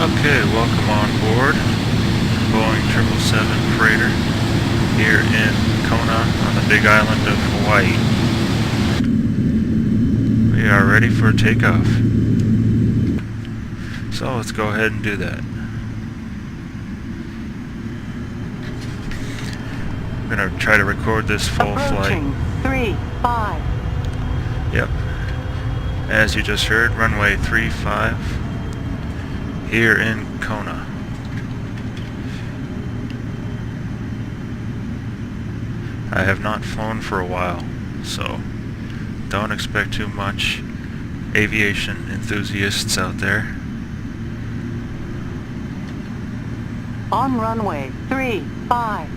Okay, welcome on board Boeing 777 freighter here in Kona on the big island of Hawaii. We are ready for takeoff. So let's go ahead and do that. I'm going to try to record this full flight. 3-5. Yep. As you just heard, runway 35 here in Kona. I have not flown for a while, so don't expect too much, aviation enthusiasts out there. On runway 35.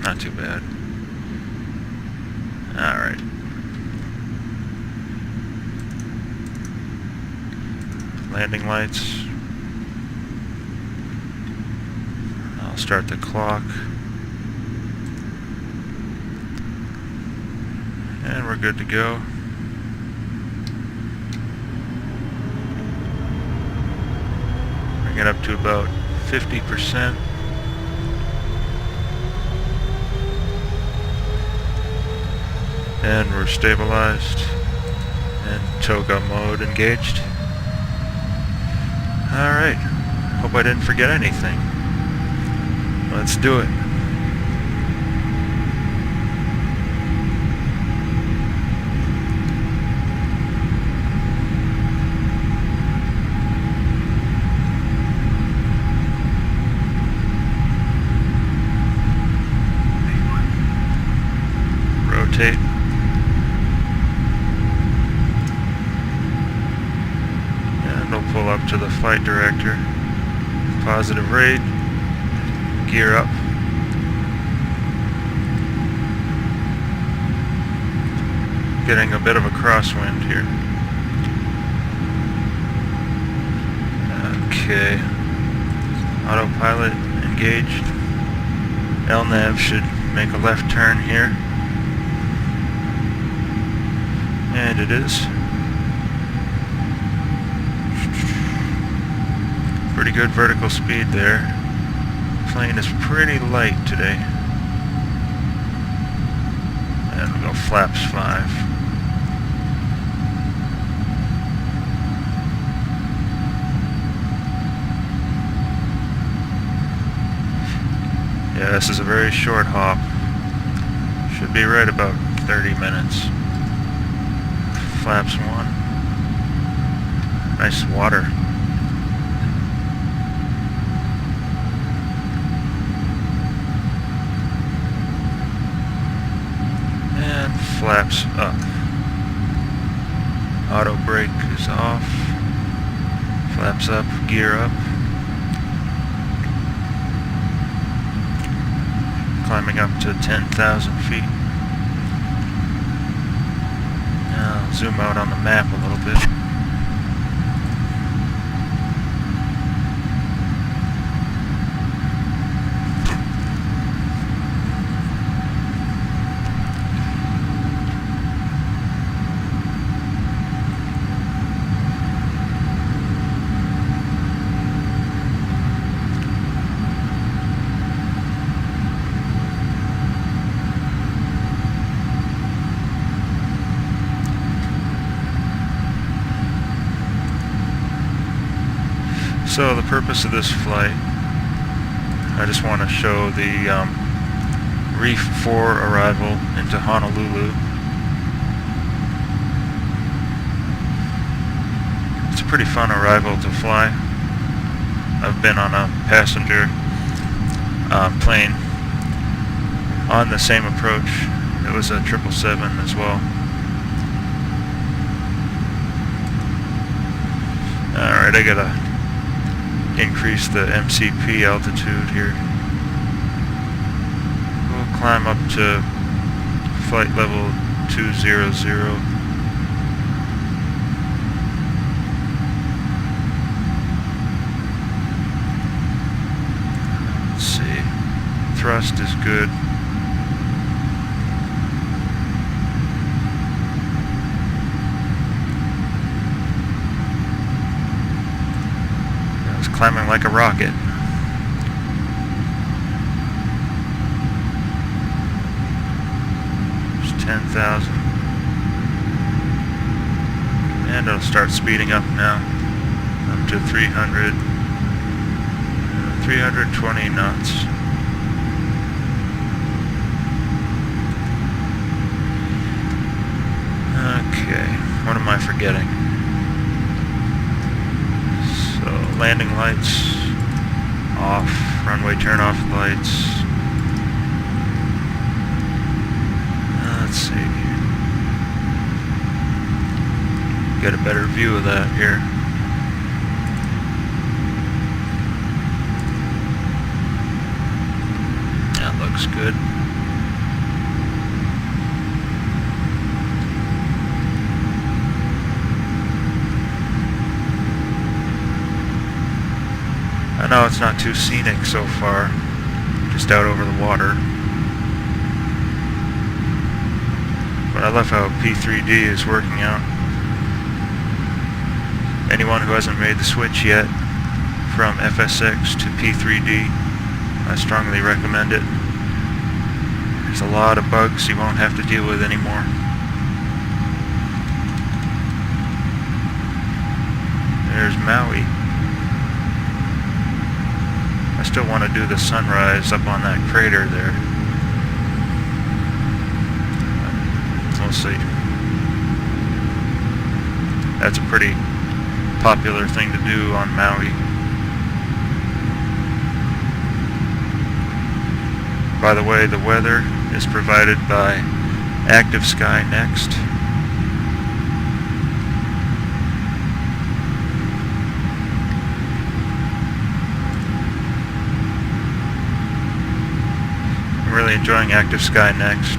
Not too bad. Alright. Landing lights. I'll start the clock. And we're good to go. Bring it up to about 50%. And we're stabilized and toga mode engaged. Alright, hope I didn't forget anything. Let's do it. Rotate. Pull up to the flight director, positive rate, gear up, getting a bit of a crosswind here. Okay, autopilot engaged, LNAV should make a left turn here, and it is. Pretty good vertical speed there. Plane is pretty light today. And we'll go flaps 5. Yeah, this is a very short hop. Should be right about 30 minutes. Flaps 1. Nice water. Flaps up. Auto brake is off. Flaps up, gear up. Climbing up to 10,000 feet. Now I'll zoom out on the map a little bit. So the purpose of this flight, I just want to show the REEEF 4 arrival into Honolulu. It's a pretty fun arrival to fly. I've been on a passenger plane on the same approach. It was a 777 as well. Alright, I gotta increase the MCP altitude here. We'll climb up to flight level 200. Let's see. Thrust is good. climbing like a rocket. There's 10,000. And it'll start speeding up now. Up to 300. 320 knots. Okay, what am I forgetting? So, landing lights off, runway turn-off lights. Let's see. Get a better view of that here. That looks good. I know it's not too scenic so far, just out over the water. But I love how P3D is working out. Anyone who hasn't made the switch yet from FSX to P3D, I strongly recommend it. There's a lot of bugs you won't have to deal with anymore. There's Maui. I still want to do the sunrise up on that crater there. We'll see. That's a pretty popular thing to do on Maui. By the way, the weather is provided by Active Sky Next. I'm really enjoying Active Sky Next.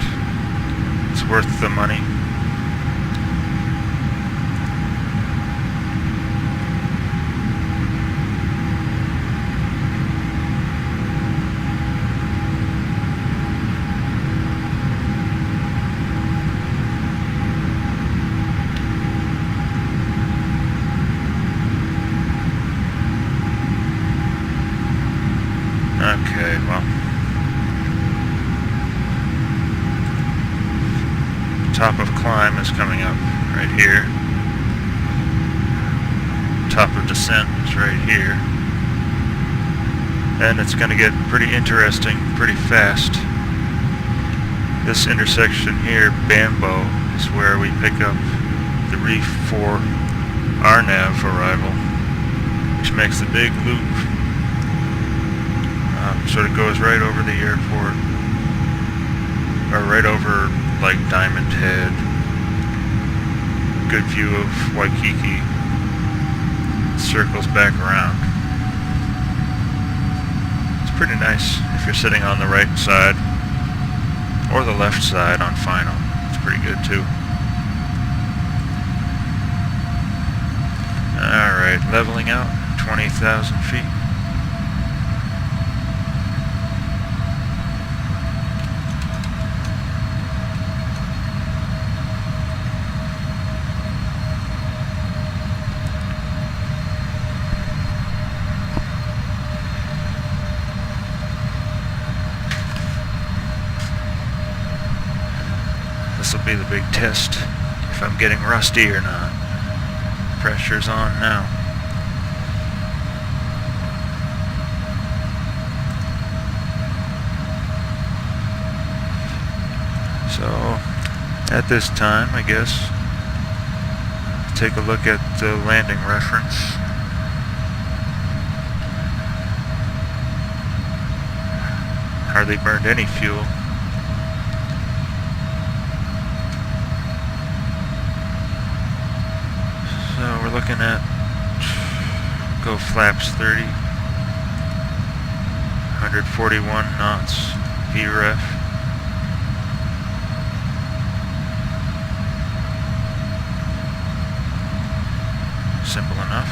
It's worth the money. Okay, well. Top of climb is coming up right here. Top of descent is right here. And it's going to get pretty interesting pretty fast. This intersection here, Bambo, is where we pick up the REEEF FOUR RNAV arrival, which makes the big loop. Sort of goes right over the airport, or right over like Diamond Head. Good view of Waikiki. Circles back around. It's pretty nice if you're sitting on the right side or the left side on final. It's pretty good too. Alright, leveling out, 20,000 feet. This will be the big test, if I'm getting rusty or not. Pressure's on now. So, at this time, I guess, take a look at the landing reference. Hardly burned any fuel. So we're looking at go flaps 30, 141 knots, VREF. Simple enough.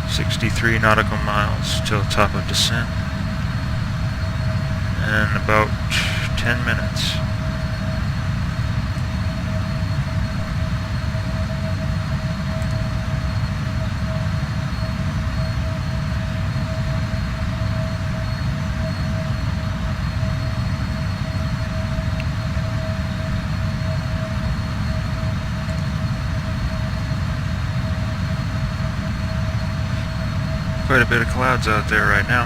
.63 nautical miles till top of descent. And about 10 minutes. quite a bit of clouds out there right now.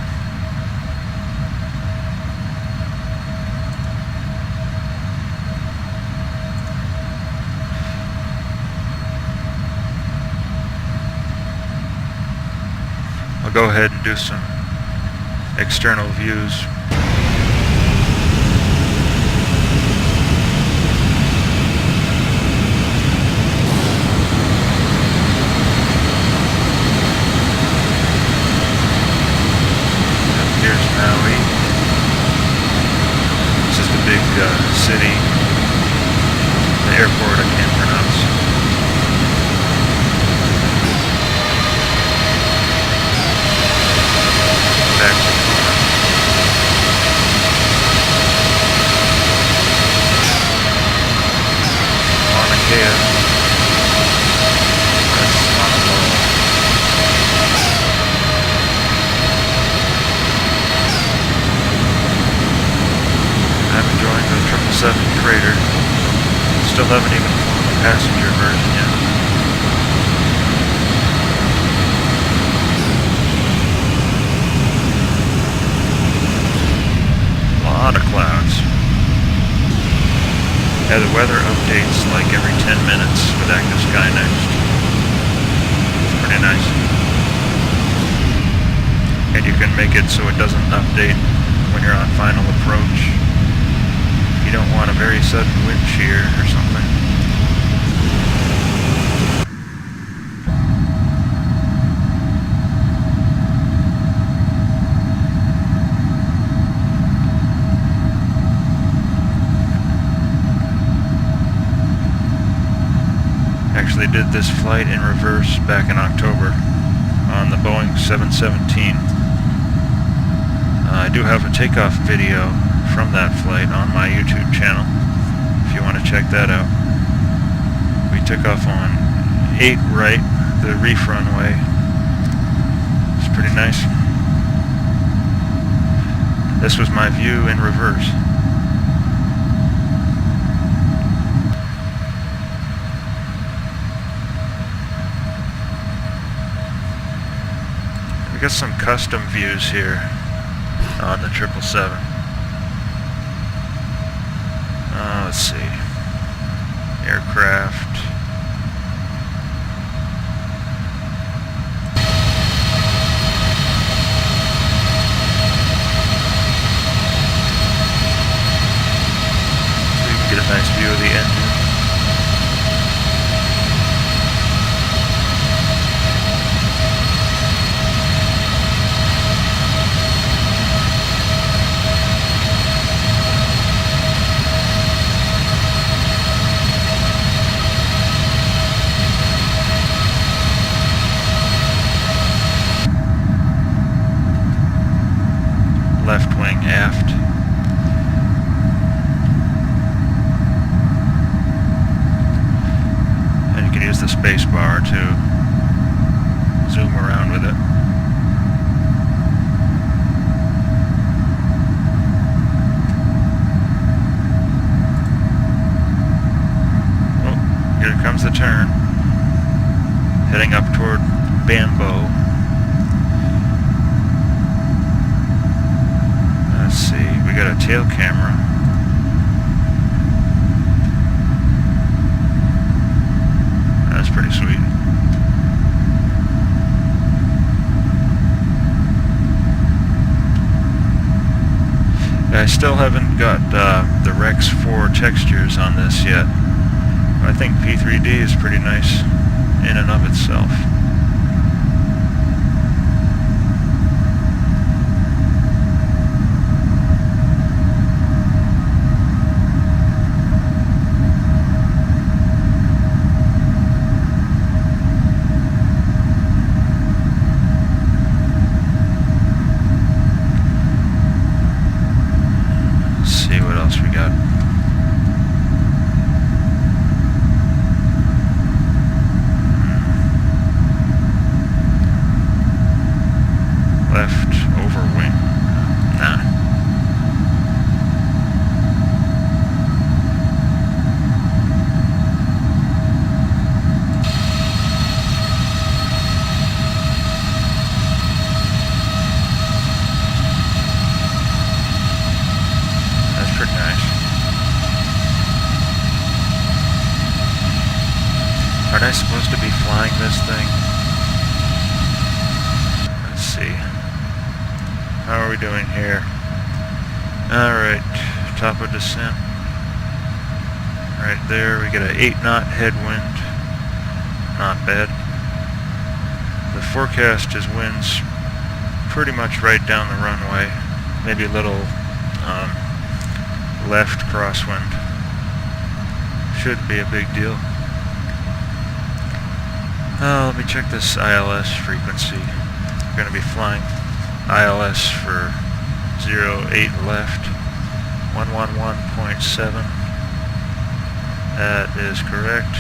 I'll go ahead and do some external views. Here's Maui. This is the big city. The airport I can't pronounce. Back to Kona. Mauna Kea. That's Honolulu. I'm enjoying the 777 freighter. Still haven't even flown the passenger version yet. A lot of clouds. Yeah, the weather updates like every 10 minutes with Active Sky Next. It's pretty nice. And you can make it so it doesn't update when you're on final approach. You don't want a very sudden wind shear or something. Actually did this flight in reverse back in October on the Boeing 717. I do have a takeoff video from that flight on my YouTube channel, if you want to check that out. We took off on 8 right, the REEF runway. It's pretty nice. This was my view in reverse. We got some custom views here on the 777. Let's see. Aircraft. So you can get a nice view of the engine. Left wing aft. And you can use the space bar to zoom around with it. Oh, here comes the turn. Heading up toward Bambo. Let's see, we got a tail camera. That's pretty sweet. I still haven't got the REEEF 4 textures on this yet. I think P3D is pretty nice in and of itself. Aren't I supposed to be flying this thing? Let's see. How are we doing here? Alright, top of descent. Right there, we get an 8-knot headwind. Not bad. The forecast is winds pretty much right down the runway. Maybe a little left crosswind. Shouldn't be a big deal. Let me check this ILS frequency. We're going to be flying ILS for 08 left, 111.7. That is correct.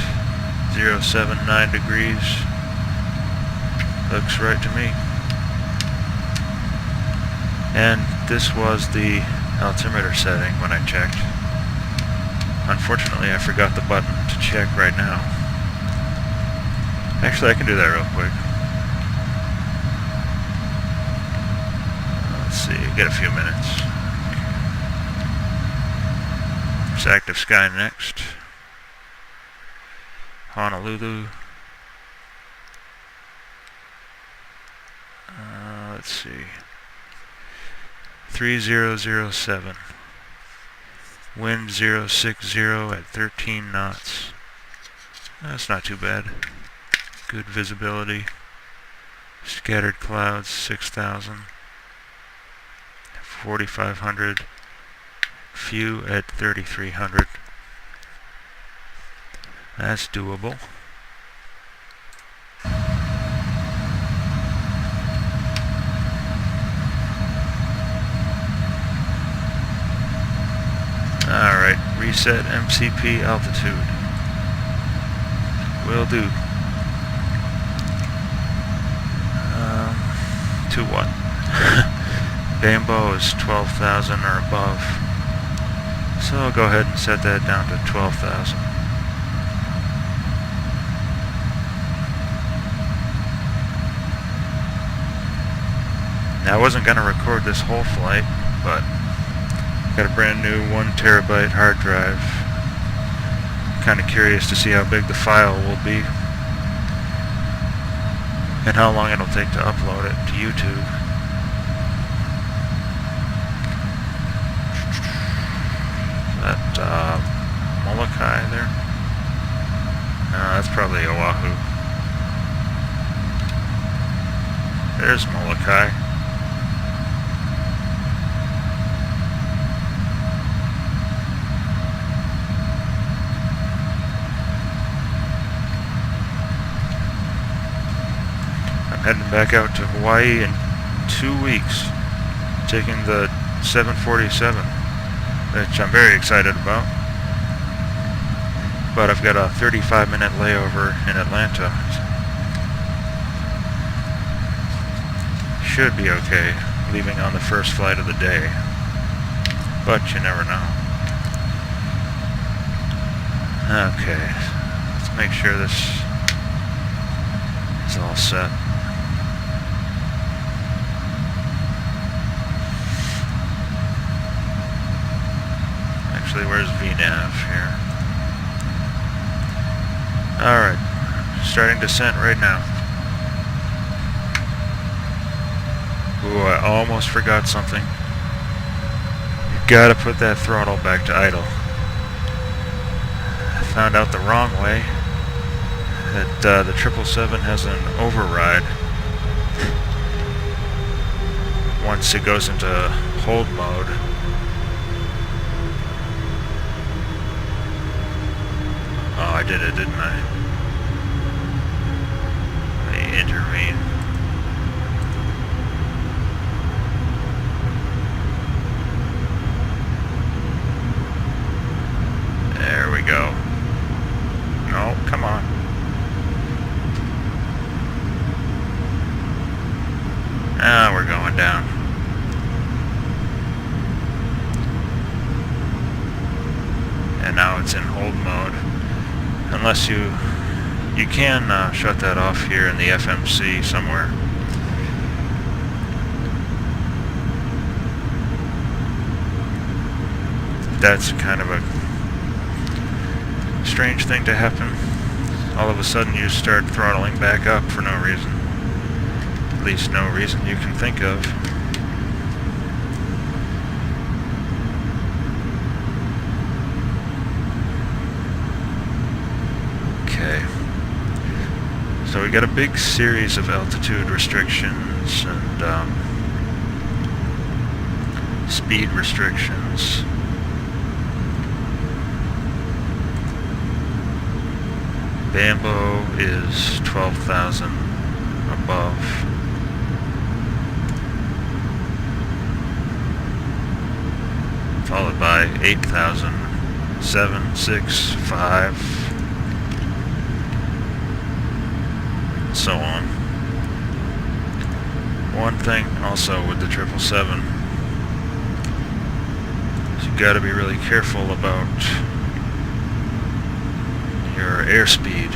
079 degrees. Looks right to me. And this was the altimeter setting when I checked. Unfortunately, I forgot the button to check right now. Actually, I can do that real quick. Let's see, get a few minutes. It's active sky next. Honolulu. Let's see. 3007. Wind 060 at 13 knots. That's not too bad. Good visibility. Scattered clouds 6,000. 4,500. Few at 3,300. That's doable. Alright, reset MCP altitude. Will do. To what? Bambo is 12,000 or above. So I'll go ahead and set that down to 12,000. Now I wasn't going to record this whole flight, but got a brand new 1 terabyte hard drive. Kind of curious to see how big the file will be and how long it'll take to upload it to YouTube. That Molokai there? No, that's probably Oahu. There's Molokai. Heading back out to Hawaii in 2 weeks, taking the 747, which I'm very excited about. But I've got a 35-minute layover in Atlanta. Should be okay, leaving on the first flight of the day. But you never know. Okay, let's make sure this is all set. Actually, where's VNAV here? Alright, starting descent right now. Ooh, I almost forgot something. You gotta put that throttle back to idle. I found out the wrong way that the 777 has an override once it goes into hold mode. Oh, I did it, didn't I? Let me intervene. There we go. No, come on. Now we're going down. And now it's in hold mode. Unless you can shut that off here in the FMC somewhere. That's kind of a strange thing to happen. all of a sudden you start throttling back up for no reason. At least no reason you can think of. Okay. So we got a big series of altitude restrictions and speed restrictions. Bambo is 12,000 above. Followed by 8,000, 7, 6, 5, and so on. One thing also with the 777 is you got to be really careful about your airspeed.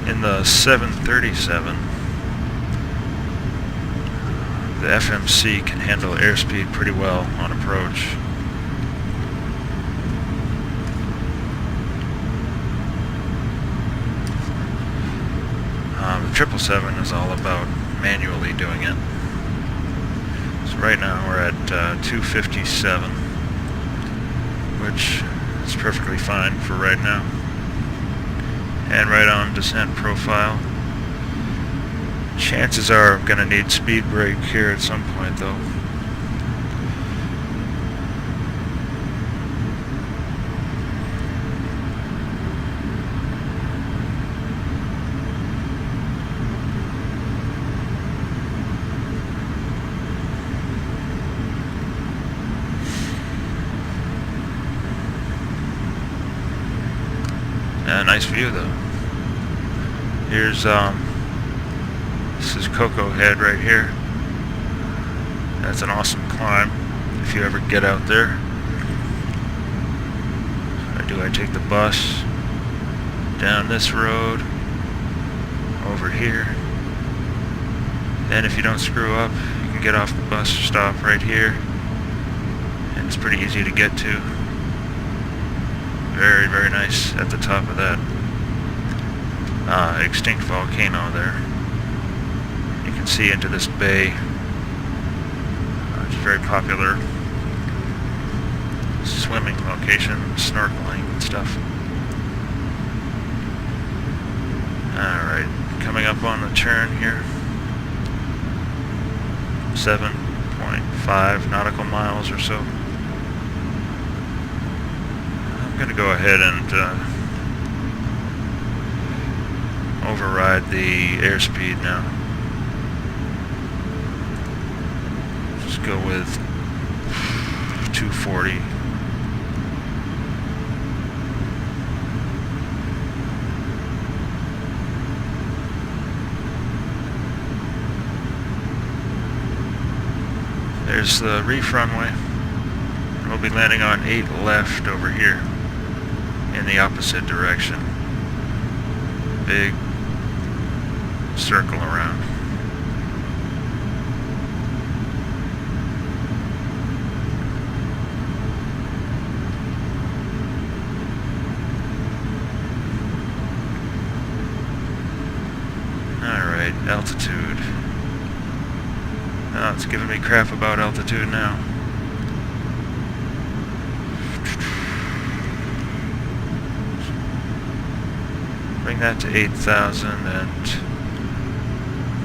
In the 737, the FMC can handle airspeed pretty well on approach. The 777 is all about manually doing it. So right now we're at 257, which is perfectly fine for right now. And right on descent profile. Chances are I'm going to need speed brake here at some point though. Nice view though. Here's this is Cocoa Head right here. That's an awesome climb if you ever get out there. I take the bus down this road over here. Then if you don't screw up, you can get off the bus stop right here, and it's pretty easy to get to. Very, very nice at the top of that extinct volcano there. You can see into this bay. It's very popular swimming location, snorkeling and stuff. Alright, coming up on the turn here. 7.5 nautical miles or so. I'm going to go ahead and override the airspeed now. Just go with 240. There's the REEF runway. We'll be landing on 8 left over here in the opposite direction. Big circle around. Alright, altitude. Oh, it's giving me crap about altitude now. Bring that to 8,000 and...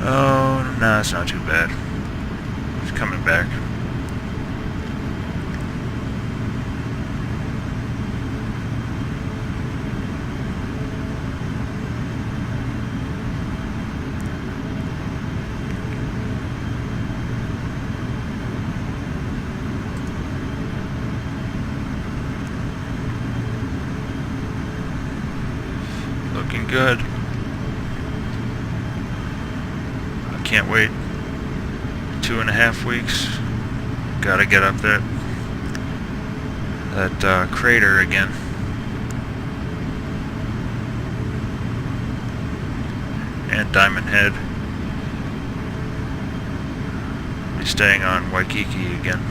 oh, no, it's not too bad. It's coming back. Looking good. I can't wait. 2.5 weeks. Gotta get up there. That crater again. And Diamond Head. Be staying on Waikiki again.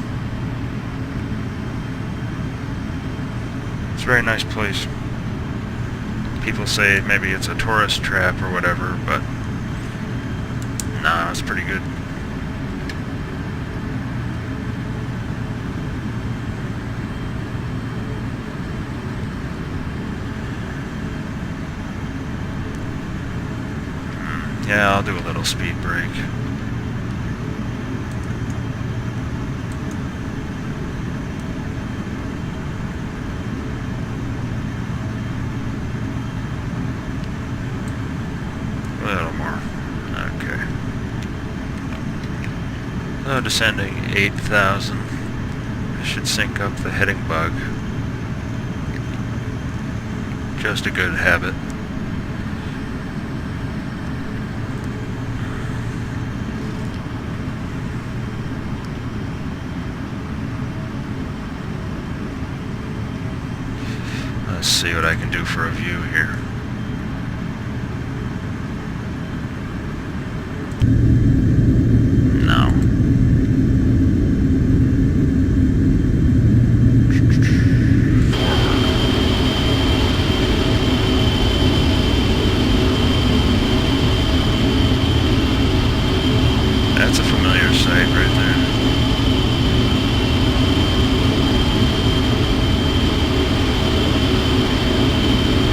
It's a very nice place. People say maybe it's a tourist trap or whatever, but nah, it's pretty good. Yeah, I'll do a little speed brake. A little more. Okay. So descending 8,000. I should sync up the heading bug. Just a good habit. Let's see what I can do for a view here. No. That's a familiar sight right there.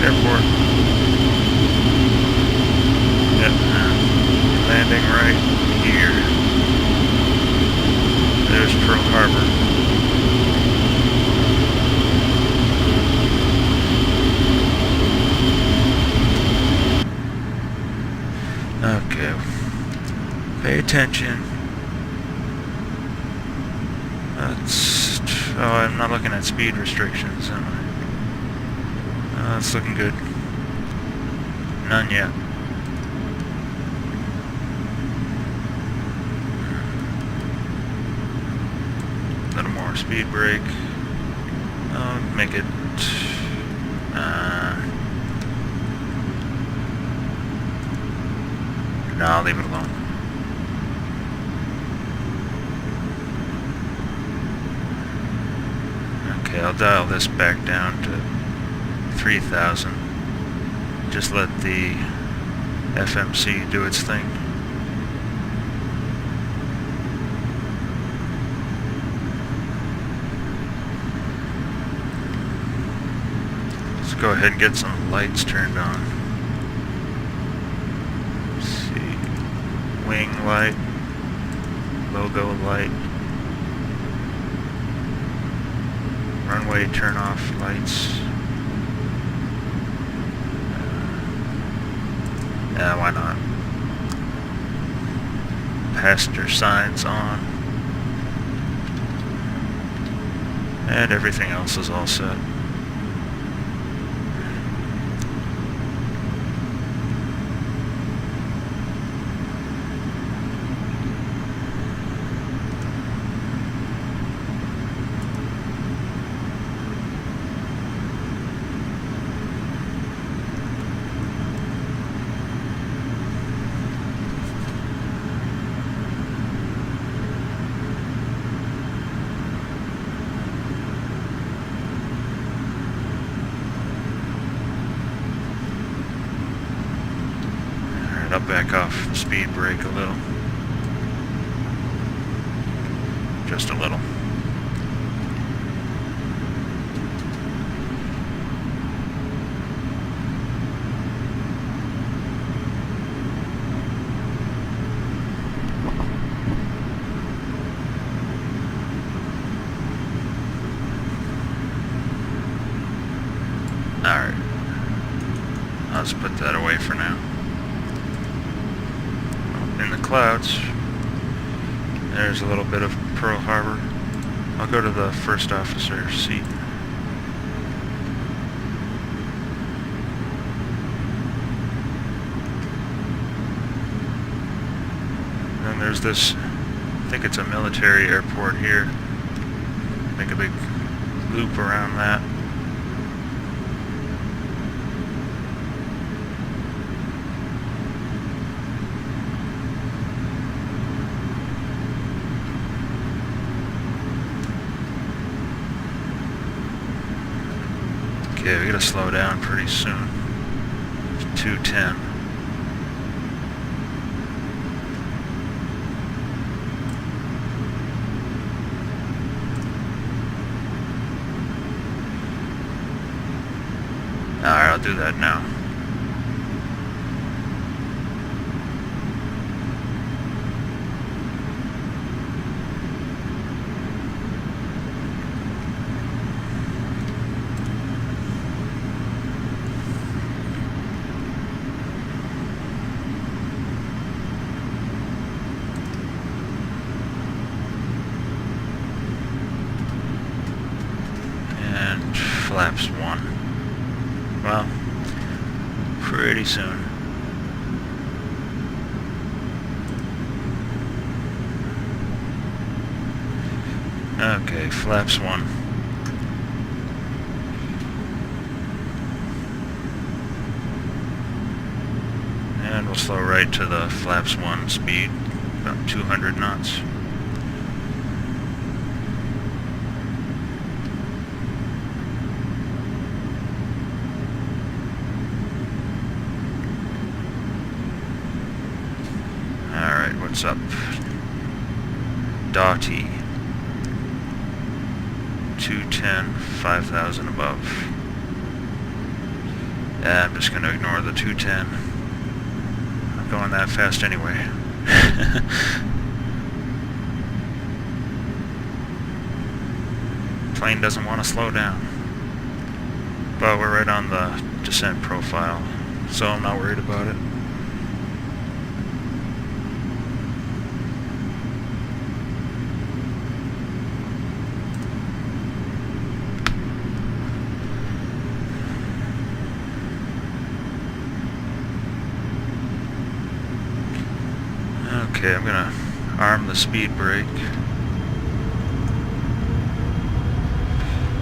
Airport. Yep. Landing right here. There's Pearl Harbor. Okay. Pay attention. That's... Oh, I'm not looking at speed restrictions, am I? It's looking good. None yet. A little more speed brake. Make it... no, I'll leave it alone. Okay, I'll dial this back down to 3,000. Just let the FMC do its thing. Let's go ahead and get some lights turned on. Let's see. Wing light. Logo light. Runway turn off lights. Yeah, why not? Passenger signs on. And everything else is all set. I'll back off the speed brake a little. Just a little. Alright. I'll just put that away for now. In the clouds, there's a little bit of Pearl Harbor. I'll go to the first officer seat. And then there's this, I think it's a military airport here. Make a big loop around that. Okay, we gotta slow down pretty soon. 210. Alright, I'll do that now. And flaps 1. Well, pretty soon. Okay, flaps 1. And we'll slow right to the flaps 1 speed, about 200 knots. What's up? Dotty. 210, 5,000 above. Yeah, I'm just going to ignore the 210. I'm going that fast anyway. Plane doesn't want to slow down. But we're right on the descent profile, so I'm not worried about it. Okay, I'm gonna arm the speed brake.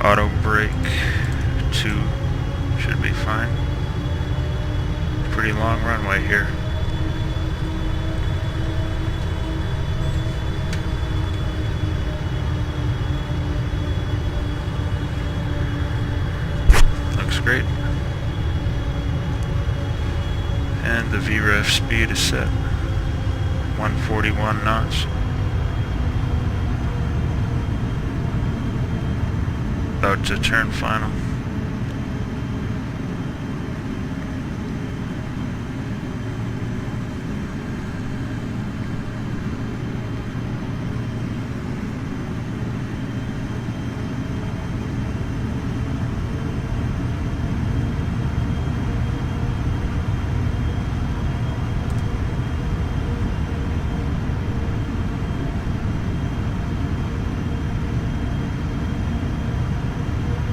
Auto brake 2 should be fine. Pretty long runway here. Looks great. And the VREF speed is set. 141 knots. About to turn final.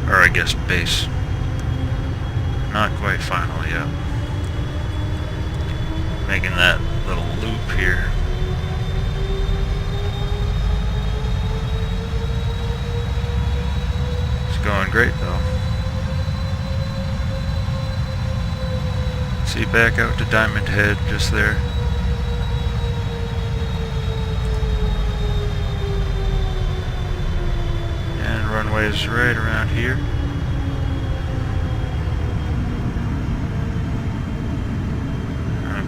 Or I guess base. Not quite final yet. Making that little loop here. It's going great though. See, back out to Diamond Head just there. Runway's right around here.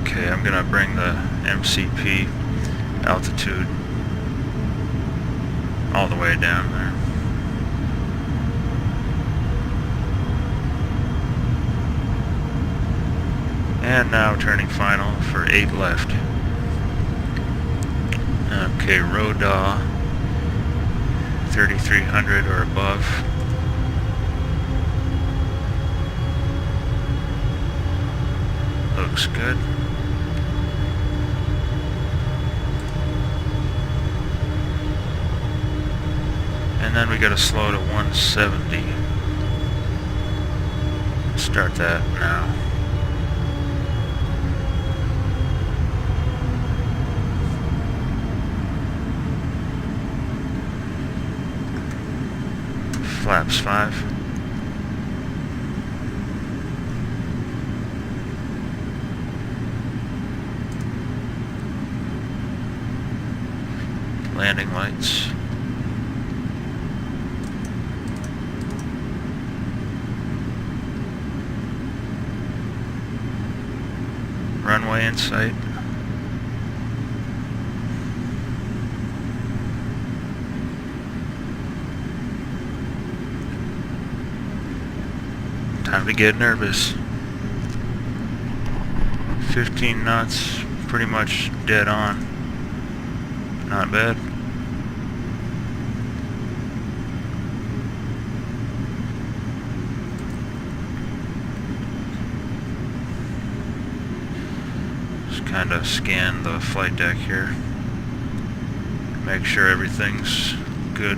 Okay, I'm gonna bring the MCP altitude all the way down there. And now turning final for 8 left. Okay, RODA 3,300 or above. Looks good. And then we gotta slow to 170. Start that now. Flaps 5. Landing lights. runway in sight. Time to get nervous. 15 knots, pretty much dead on. Not bad. Just kind of scan the flight deck here. Make sure everything's good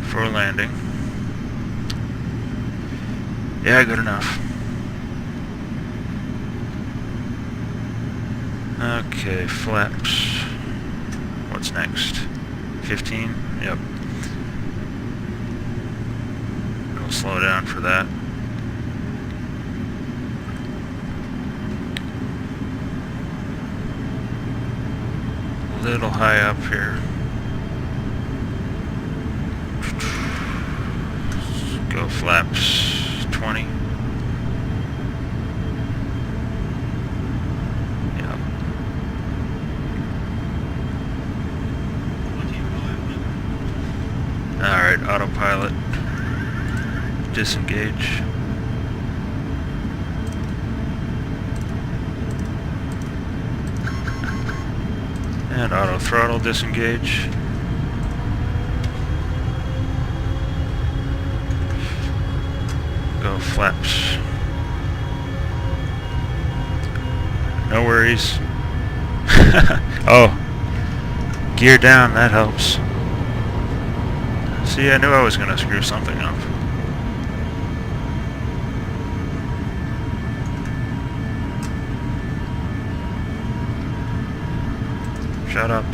for landing. Yeah, good enough. Okay, flaps. What's next? 15? Yep. We'll slow down for that. A little high up here. Go flaps 20. Yep. Alright, autopilot. Disengage. And auto throttle disengage. Go flaps. No worries. Oh, gear down, that helps. See, I knew I was going to screw something up. Shut up.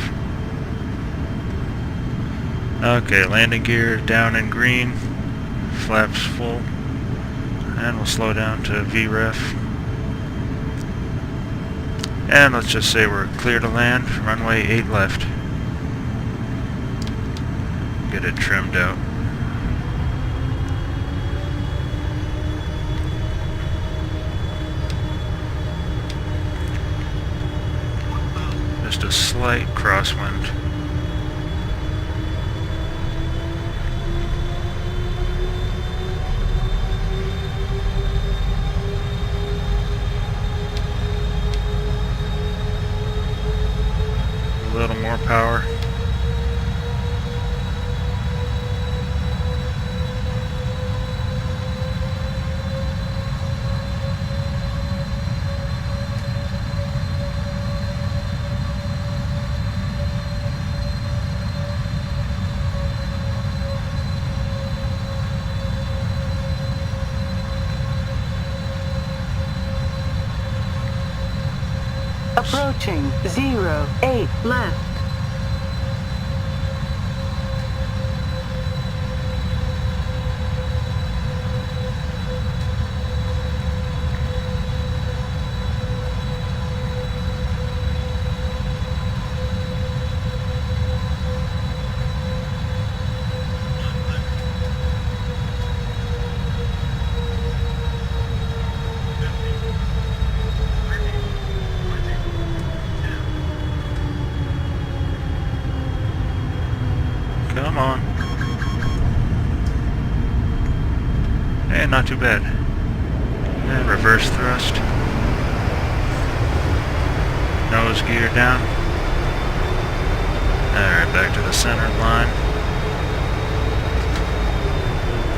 Okay, landing gear down in green, flaps full, and we'll slow down to VREF. And let's just say we're clear to land, runway 8 left. Get it trimmed out. Just a slight crosswind. A little more power. Approaching 08 left. Come on. Hey, not too bad. And reverse thrust. Nose gear down. Alright, back to the center line.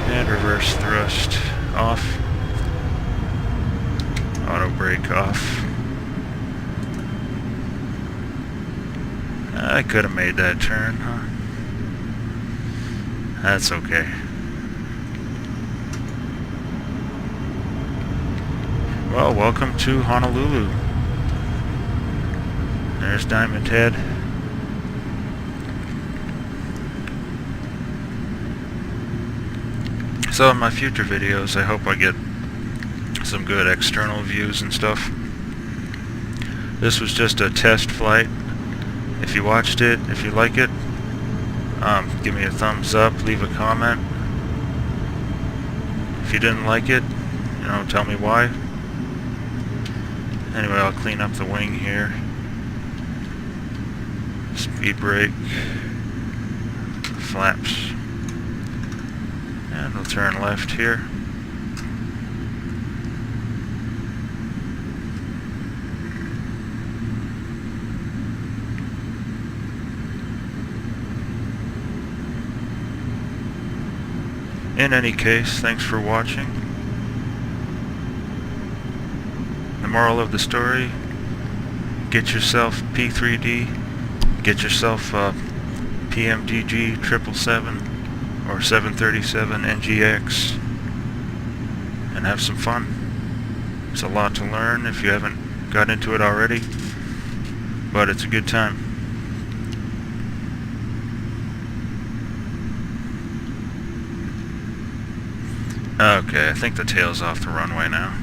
And reverse thrust off. Auto brake off. I could have made that turn, huh? That's okay. Well, welcome to Honolulu. There's Diamond Head. So in my future videos, I hope I get some good external views and stuff. This was just a test flight. If you watched it, if you like it, give me a thumbs up, leave a comment. If you didn't like it, tell me why. Anyway, I'll clean up the wing here. Speed brake. Flaps. And we'll turn left here. In any case, thanks for watching. The moral of the story, get yourself P3D, get yourself PMDG 777 or 737 NGX, and have some fun. It's a lot to learn if you haven't got into it already, but it's a good time. Okay, I think the tail's off the runway now.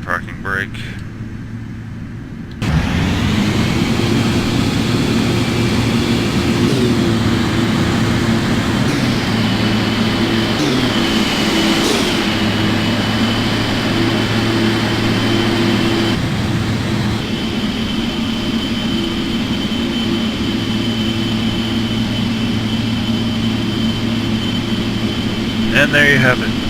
Parking brake. And there you have it.